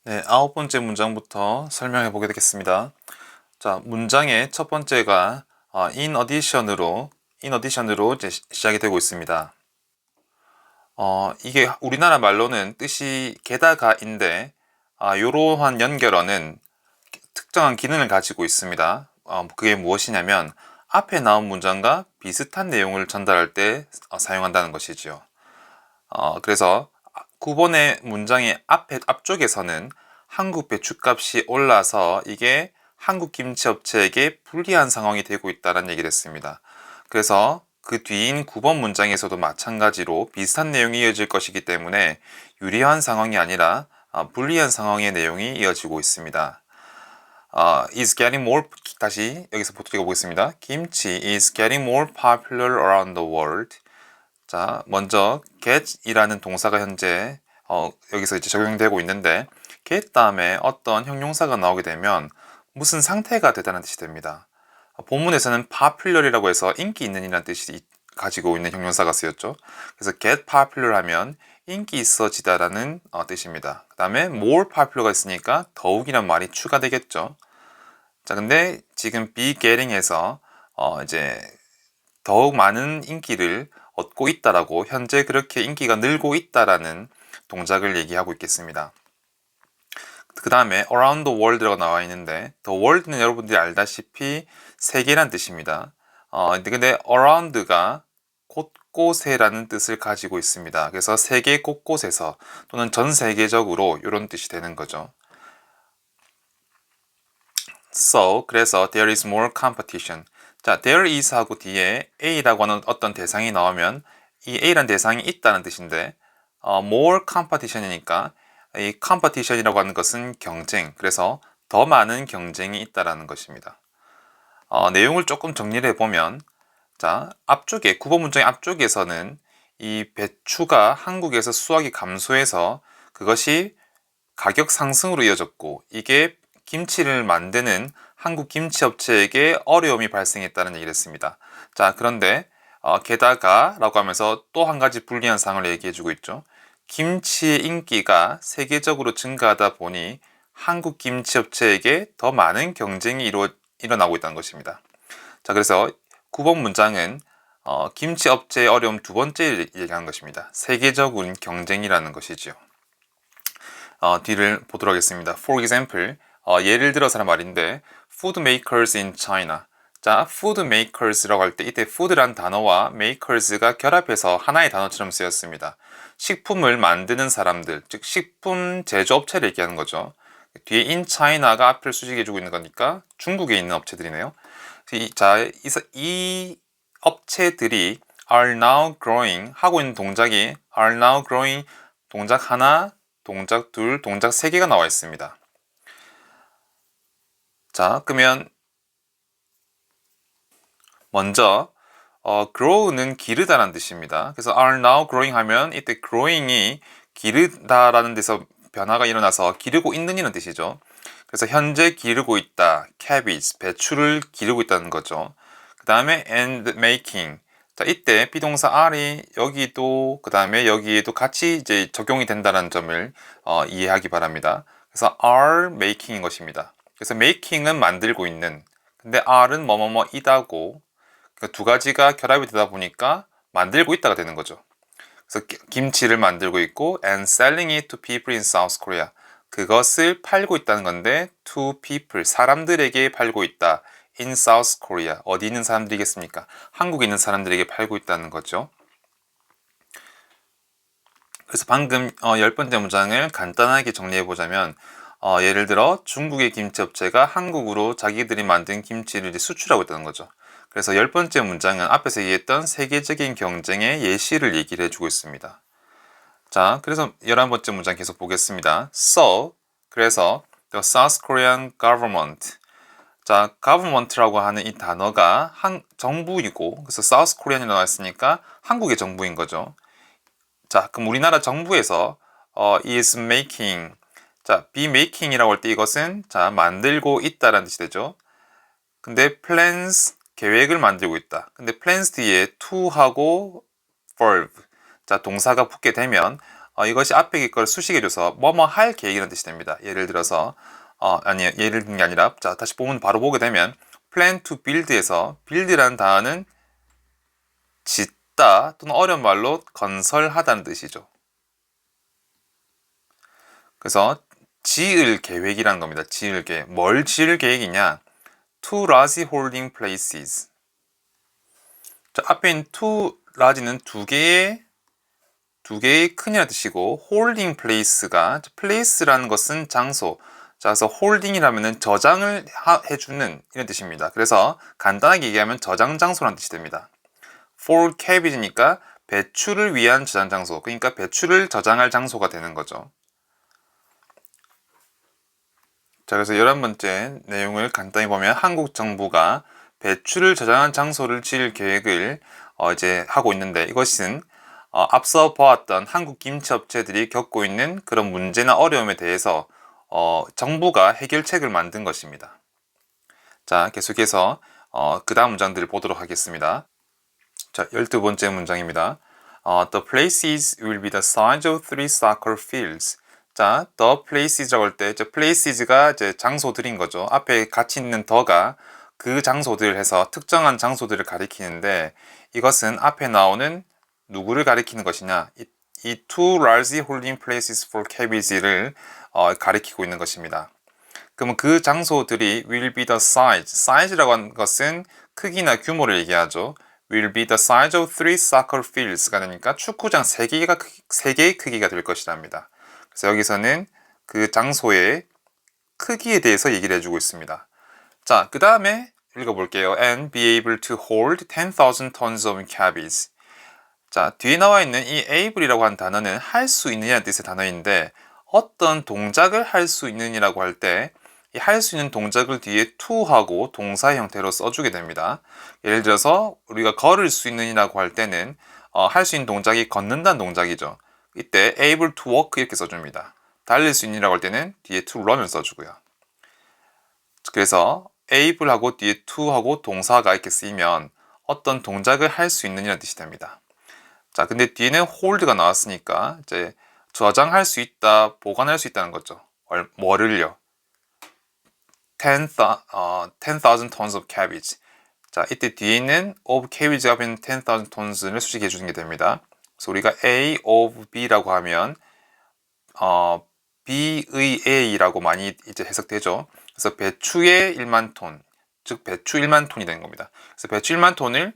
네, 아홉 번째 문장부터 설명해 보게 되겠습니다. 자, 문장의 첫 번째가 in addition으로 이제 시작이 되고 있습니다. 이게 우리나라 말로는 뜻이 게다가인데, 이러한 연결어는 특정한 기능을 가지고 있습니다. 그게 무엇이냐면 앞에 나온 문장과 비슷한 내용을 전달할 때 사용한다는 것이지요. 그래서 9번의 문장의 앞쪽에서는 한국 배추값이 올라서 이게 한국 김치업체에게 불리한 상황이 되고 있다는 얘기를 했습니다. 그래서 그 뒤인 9번 문장에서도 마찬가지로 비슷한 내용이 이어질 것이기 때문에 유리한 상황이 아니라 불리한 상황의 내용이 이어지고 있습니다. is getting more 다시 여기서 보도록 보겠습니다. 김치 is getting more popular around the world. 자, 먼저 get이라는 동사가 현재 여기서 이제 적용되고 있는데 get 다음에 어떤 형용사가 나오게 되면 무슨 상태가 되다는 뜻이 됩니다. 본문에서는 popular이라고 해서 인기 있는 이라는 뜻이 가지고 있는 형용사가 쓰였죠. 그래서 get popular 하면 인기 있어지다라는 뜻입니다. 그 다음에 more popular가 있으니까 더욱이란 말이 추가되겠죠. 자, 근데 지금 be getting에서 이제 더욱 많은 인기를 얻고 있다라고 현재 그렇게 인기가 늘고 있다라는 동작을 얘기하고 있겠습니다. 그 다음에 around the world라고 나와 있는데 the world는 여러분들이 알다시피 세계란 뜻입니다. 근데 around가 곳곳에라는 뜻을 가지고 있습니다. 그래서 세계 곳곳에서 또는 전 세계적으로 이런 뜻이 되는 거죠. So, 그래서 there is more competition. 자, there is 하고 뒤에 A라고 하는 어떤 대상이 나오면 이 A란 대상이 있다는 뜻인데 more competition이니까 이 competition이라고 하는 것은 경쟁, 그래서 더 많은 경쟁이 있다라는 것입니다. 내용을 조금 정리를 해보면 자, 앞쪽에 9번 문장의 앞쪽에서는 이 배추가 한국에서 수확이 감소해서 그것이 가격 상승으로 이어졌고 이게 김치를 만드는 한국 김치 업체에게 어려움이 발생했다는 얘기를 했습니다. 자, 그런데 게다가 라고 하면서 또 한 가지 불리한 상황을 얘기해 주고 있죠. 김치의 인기가 세계적으로 증가하다 보니 한국 김치 업체에게 더 많은 경쟁이 일어나고 있다는 것입니다. 자, 그래서 9번 문장은 김치 업체의 어려움 두 번째 얘기한 것입니다. 세계적인 경쟁이라는 것이지요. 뒤를 보도록 하겠습니다. For example, 예를 들어서란 말인데 food makers in China. 자, food makers라고 할 때 이때 food란 단어와 makers가 결합해서 하나의 단어처럼 쓰였습니다. 식품을 만드는 사람들, 즉 식품 제조업체를 얘기하는 거죠. 뒤에 in China가 앞을 수식해주고 있는 거니까 중국에 있는 업체들이네요. 이 업체들이 are now growing 하고 있는 동작이 are now growing 동작 하나, 동작 둘, 동작 세 개가 나와 있습니다. 자, 그러면 먼저 grow는 기르다라는 뜻입니다. 그래서 are now growing 하면 이때 growing이 기르다라는 데서 변화가 일어나서 기르고 있는 이런 뜻이죠. 그래서 현재 기르고 있다, cabbage, 배추를 기르고 있다는 거죠. 그 다음에 and making. 자, 이때 비동사 are이 여기도 그 다음에 여기에도 같이 이제 적용이 된다는 점을 이해하기 바랍니다. 그래서 are making인 것입니다. 그래서 making은 만들고 있는, 근데 are는 뭐뭐뭐이다고, 그러니까 두 가지가 결합이 되다 보니까 만들고 있다가 되는 거죠. 그래서 김치를 만들고 있고 and selling it to people in South Korea. 그것을 팔고 있다는 건데 to people, 사람들에게 팔고 있다. in South Korea. 어디 있는 사람들이겠습니까? 한국에 있는 사람들에게 팔고 있다는 거죠. 그래서 방금 10번째 문장을 간단하게 정리해 보자면 예를 들어 중국의 김치업체가 한국으로 자기들이 만든 김치를 수출하고 있다는 거죠. 그래서 10번째 문장은 앞에서 얘기했던 세계적인 경쟁의 예시를 얘기를 해주고 있습니다. 자, 그래서 11번째 문장 계속 보겠습니다. So, 그래서 the South Korean government. 자, government라고 하는 이 단어가 정부이고, 그래서 South Korean이 나왔으니까 한국의 정부인 거죠. 자, 그럼 우리나라 정부에서 is making, 자, be making이라고 할 때 이것은 자, 만들고 있다라는 뜻이 되죠. 근데 plans, 계획을 만들고 있다. 근데 plans 뒤에 to하고 verb, 자, 동사가 붙게 되면 이것이 앞에 걸 수식해줘서 뭐뭐 할 계획이라는 뜻이 됩니다. 예를 들어서 예를 든 게 아니라 자 다시 보면 바로 보게 되면 plan to build에서 build라는 단어는 짓다 또는 어려운 말로 건설하다는 뜻이죠. 그래서 지을 계획이라는 겁니다. 지을 계획. 뭘 지을 계획이냐? Two large holding places. 자, 앞에 있는 two large는 두 개의 큰이라는 뜻이고 holding place가 place라는 것은 장소. 자, 그래서 holding이라면은 저장을 해주는 이런 뜻입니다. 그래서 간단하게 얘기하면 저장 장소라는 뜻이 됩니다. For cabbage니까 배추를 위한 저장 장소. 그러니까 배추를 저장할 장소가 되는 거죠. 자, 그래서 11번째 내용을 간단히 보면 한국 정부가 배추를 저장한 장소를 지을 계획을 이제 하고 있는데 이것은 앞서 보았던 한국 김치업체들이 겪고 있는 그런 문제나 어려움에 대해서 정부가 해결책을 만든 것입니다. 자, 계속해서 그 다음 문장들을 보도록 하겠습니다. 자, 12번째 문장입니다. The places will be the size of 3 soccer fields. 자, the places라고 할 때, places가 이제 장소들인 거죠. 앞에 같이 있는 the가 그 장소들 해서 특정한 장소들을 가리키는데 이것은 앞에 나오는 누구를 가리키는 것이냐? 이 two large holding places for cabbage를 가리키고 있는 것입니다. 그러면 그 장소들이 will be the size. size라고 하는 것은 크기나 규모를 얘기하죠. will be the size of 3 soccer fields가 되니까 축구장 3개의 크기가 될 것이랍니다. 그래서 여기서는 그 장소의 크기에 대해서 얘기를 해주고 있습니다. 자, 그 다음에 읽어볼게요. And be able to hold 10,000 tons of cabbage. 자, 뒤에 나와 있는 이 able이라고 하는 단어는 할 수 있느냐는 뜻의 단어인데 어떤 동작을 할 수 있느냐라고 할 때 이 할 수 있는 동작을 뒤에 to하고 동사의 형태로 써주게 됩니다. 예를 들어서 우리가 걸을 수 있느냐라고 할 때는 할 수 있는 동작이 걷는다는 동작이죠. 이때 able to walk 이렇게 써줍니다. 달릴 수 있느냐라고 할 때는 뒤에 to run을 써주고요. 그래서 able하고 뒤에 to하고 동사가 이렇게 쓰이면 어떤 동작을 할 수 있느냐는 뜻이 됩니다. 자, 근데 뒤에는 hold가 나왔으니까 이제 저장할 수 있다, 보관할 수 있다는 거죠. 뭐를요? 10,000 tons of cabbage. 자, 이때 뒤에 있는 of cabbage가 앞에 10,000 tons를 수식해 주는 게 됩니다. 그래서 우리가 A of B라고 하면 B의 A라고 많이 이제 해석되죠. 그래서 배추의 1만 톤, 즉 배추 1만 톤이 되는 겁니다. 그래서 배추 1만 톤을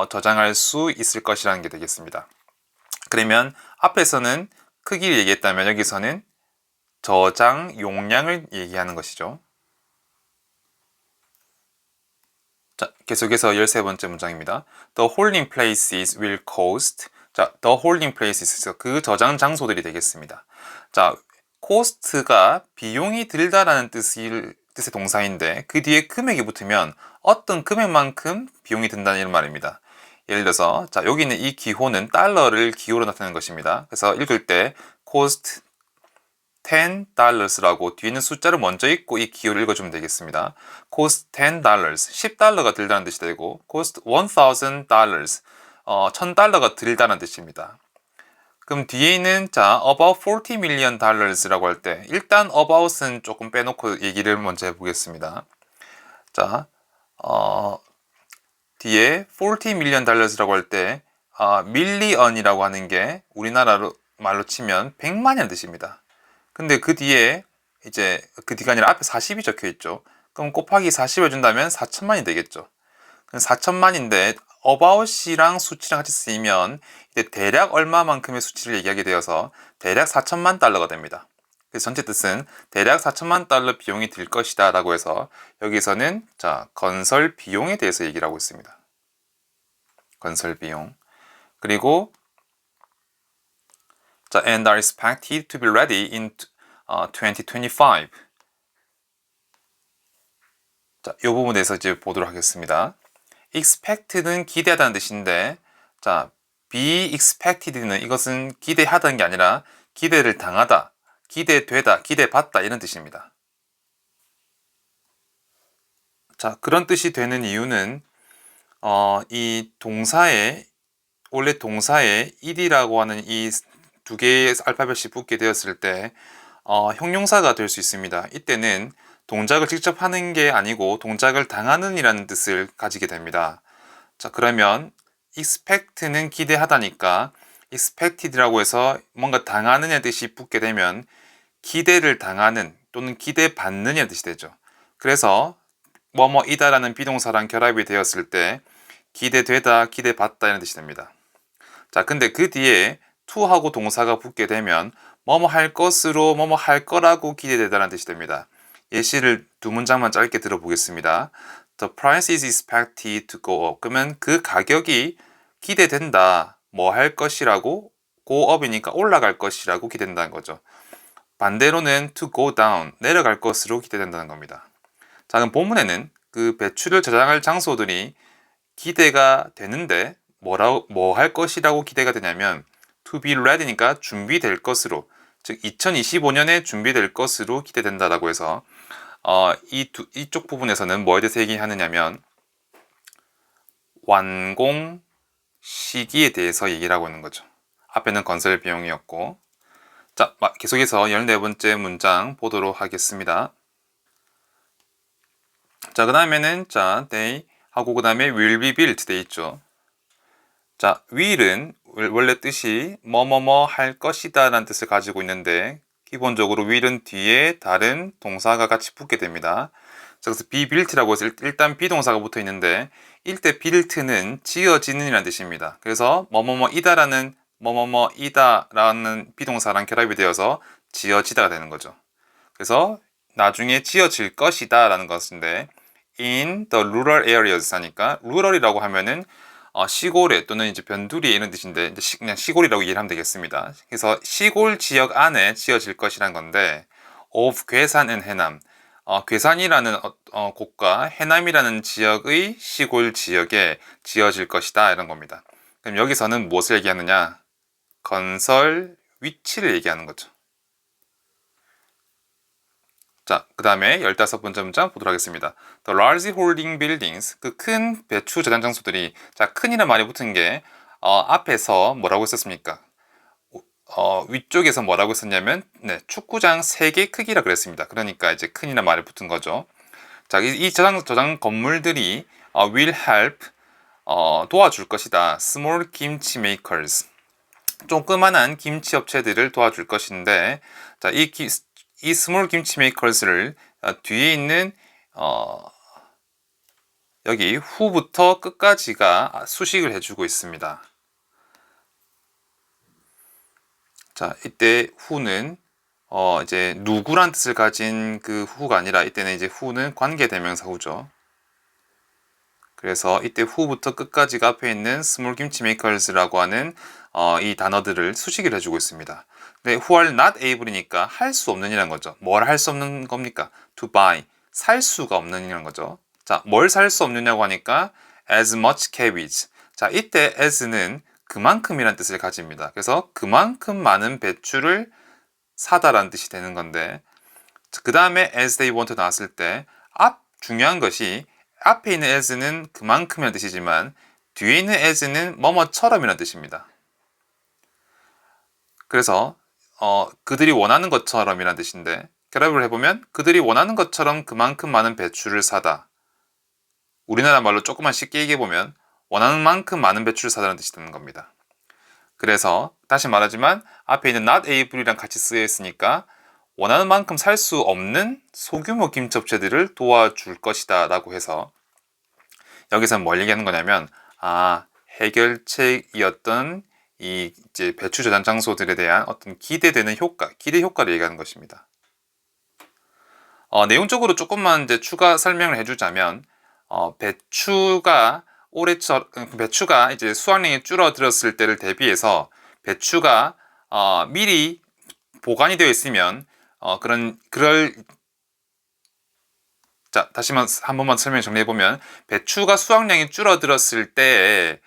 저장할 수 있을 것이라는 게 되겠습니다. 그러면 앞에서는 크기를 얘기했다면 여기서는 저장 용량을 얘기하는 것이죠. 자, 계속해서 13번째 문장입니다. The holding places will cost. 자, the holding places, 그 저장 장소들이 되겠습니다. 자, cost가 비용이 들다라는 뜻의 동사인데 그 뒤에 금액이 붙으면 어떤 금액만큼 비용이 든다는 이런 말입니다. 예를 들어서 자, 여기 있는 이 기호는 달러를 기호로 나타내는 것입니다. 그래서 읽을 때 cost $10라고 뒤에 있는 숫자를 먼저 읽고 이 기호를 읽어주면 되겠습니다. cost $10, $10가 들다는 뜻이 되고 cost $1,000, $1,000가 들다는 뜻입니다. 그럼 뒤에 있는 자 about 40 million dollars라고 할 때 일단 about은 조금 빼놓고 얘기를 먼저 해보겠습니다. 자, 뒤에 40 million dollars라고 할 때 million이라고 하는 게 우리나라로 말로 치면 100만이라는 뜻입니다. 근데 그 뒤에 이제 그 뒤가 아니라 앞에 40이 적혀 있죠. 그럼 곱하기 40 해준다면 4천만이 되겠죠. 4천만인데 about이랑 수치랑 같이 쓰이면 이제 대략 얼마만큼의 수치를 얘기하게 되어서 대략 4천만 달러가 됩니다. 그래서 전체 뜻은 대략 4천만 달러 비용이 들 것이다 라고 해서 여기서는 자 건설 비용에 대해서 얘기를 하고 있습니다. 건설 비용. 그리고 자, and are expected to be ready in 2025. 자, 이 부분에서 이제 보도록 하겠습니다. expect는 기대하다는 뜻인데, 자, be expected는 이것은 기대하다는 게 아니라 기대를 당하다, 기대되다, 기대받다 이런 뜻입니다. 자, 그런 뜻이 되는 이유는 이 동사의 원래 동사의 it이라고 하는 이 두 개의 알파벳이 붙게 되었을 때 형용사가 될 수 있습니다. 이때는 동작을 직접 하는 게 아니고 동작을 당하는 이라는 뜻을 가지게 됩니다. 자, 그러면 expect는 기대하다니까 expected라고 해서 뭔가 당하느냐 뜻이 붙게 되면 기대를 당하는 또는 기대받느냐 뜻이 되죠. 그래서 뭐뭐이다라는 비동사랑 결합이 되었을 때 기대되다, 기대받다 이런 뜻이 됩니다. 자, 근데 그 뒤에 to하고 동사가 붙게 되면 뭐뭐 할 것으로 뭐뭐 할 거라고 기대되다라는 뜻이 됩니다. 예시를 두 문장만 짧게 들어보겠습니다. The price is expected to go up. 그러면 그 가격이 기대된다. 뭐 할 것이라고 go up이니까 올라갈 것이라고 기대된다는 거죠. 반대로는 to go down. 내려갈 것으로 기대된다는 겁니다. 자, 그럼 본문에는 그 배추를 저장할 장소들이 기대가 되는데 뭐 할 것이라고 기대가 되냐면 to be ready니까 준비될 것으로, 즉 2025년에 준비될 것으로 기대된다라고 해서 이쪽 부분에서는 뭐에 대해서 얘기하느냐면 완공 시기에 대해서 얘기를 하고 있는 거죠. 앞에는 건설 비용이었고. 자, 계속해서 14번째 문장 보도록 하겠습니다. 자, 그 다음에는 they 하고 그 다음에 will be built 돼 있죠. 자, will은 원래 뜻이 뭐뭐뭐 할 것이다 라는 뜻을 가지고 있는데 기본적으로 will은 뒤에 다른 동사가 같이 붙게 됩니다. 그래서 be built라고 해서 일단 비동사가 붙어 있는데 이때 built는 지어지는 이라는 뜻입니다. 그래서 뭐뭐뭐이다 라는 뭐뭐뭐이다 라는 비동사랑 결합이 되어서 지어지다가 되는 거죠. 그래서 나중에 지어질 것이다 라는 것인데 in the rural areas 하니까 rural이라고 하면은 시골에 또는 이제 변두리에 이런 뜻인데 이제 그냥 시골이라고 이해를 하면 되겠습니다. 그래서 시골 지역 안에 지어질 것이란 건데 of 괴산은 해남, 괴산이라는 곳과 해남이라는 지역의 시골 지역에 지어질 것이다 이런 겁니다. 그럼 여기서는 무엇을 얘기하느냐? 건설 위치를 얘기하는 거죠. 자, 그 다음에 15번째 문장 보도록 하겠습니다. The large holding buildings, 그 큰 배추 저장 장소들이, 자, 큰이라는 말이 붙은 게 앞에서 뭐라고 했었습니까? 위쪽에서 뭐라고 했었냐면 축구장 3개 크기라 그랬습니다. 그러니까 이제 큰이라는 말이 붙은 거죠. 자, 이 저장 건물들이 will help, 도와줄 것이다. Small kimchi makers, 조그만한 김치 업체들을 도와줄 것인데, 자, 이 스몰 김치 메이커스를 뒤에 있는 여기 후부터 끝까지가 수식을 해주고 있습니다. 자, 이때 후는 이제 누구란 뜻을 가진 그 후가 아니라 이때는 이제 후는 관계대명사 후죠. 그래서 이때 후부터 끝까지가 앞에 있는 스몰 김치 메이커스라고 하는 이 단어들을 수식을 해주고 있습니다. 근데 who are not able이니까 할 수 없는 이라는 거죠. 뭘 할 수 없는 겁니까? to buy, 살 수가 없는 이라는 거죠. 자, 뭘 살 수 없느냐고 하니까 as much cabbage. 자, 이때 as는 그만큼이란 뜻을 가집니다. 그래서 그만큼 많은 배추를 사다라는 뜻이 되는 건데, 그 다음에 as they want 나왔을 때 중요한 것이 앞에 있는 as는 그만큼이라는 뜻이지만 뒤에 있는 as는 뭐뭐처럼이라는 뜻입니다. 그래서 그들이 원하는 것처럼이라는 뜻인데 결합을 해보면 그들이 원하는 것처럼 그만큼 많은 배추를 사다. 우리나라 말로 조금만 쉽게 얘기해보면 원하는 만큼 많은 배추를 사다는 뜻이 되는 겁니다. 그래서 다시 말하지만 앞에 있는 not able이랑 같이 쓰여 있으니까 원하는 만큼 살 수 없는 소규모 김치 업체들을 도와줄 것이다 라고 해서 여기서 뭘 얘기하는 거냐면 해결책이었던 이 이제 배추 저장 장소들에 대한 어떤 기대되는 효과, 기대 효과를 얘기하는 것입니다. 내용적으로 조금만 이제 추가 설명을 해주자면 배추가 이제 수확량이 줄어들었을 때를 대비해서 배추가 미리 보관이 되어 있으면 자, 다시 한 번만 설명 정리해 보면 배추가 수확량이 줄어들었을 때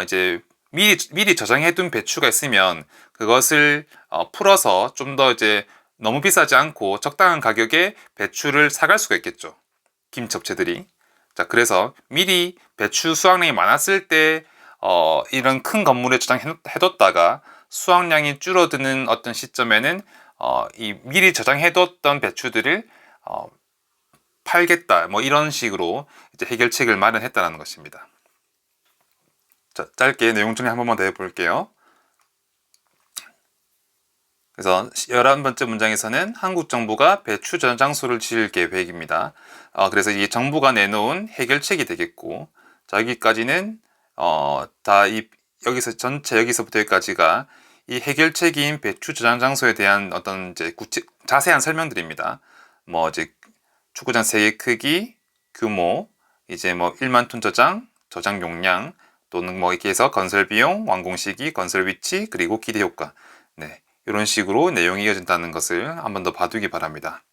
이제 미리 저장해둔 배추가 있으면 그것을 풀어서 좀 더 이제 너무 비싸지 않고 적당한 가격에 배추를 사갈 수가 있겠죠. 김치 업체들이. 자, 그래서 미리 배추 수확량이 많았을 때 이런 큰 건물에 저장해뒀다가 수확량이 줄어드는 어떤 시점에는 이 미리 저장해뒀던 배추들을 팔겠다, 뭐 이런 식으로 이제 해결책을 마련했다는 것입니다. 자, 짧게 내용 정리 한 번만 더 해볼게요. 그래서 11번째 문장에서는 한국 정부가 배추 저장소를 지을 계획입니다. 그래서 이게 정부가 내놓은 해결책이 되겠고, 자, 여기까지는 여기서 전체 여기서부터 여기까지가 이 해결책인 배추 저장 장소에 대한 어떤 이제 자세한 설명들입니다. 뭐 이제 축구장 3개 크기, 규모, 이제 뭐 1만 톤 저장 용량, 또는 뭐 이렇게 해서 건설 비용, 완공 시기, 건설 위치, 그리고 기대 효과. 네, 이런 식으로 내용이 이어진다는 것을 한 번 더 봐두기 바랍니다.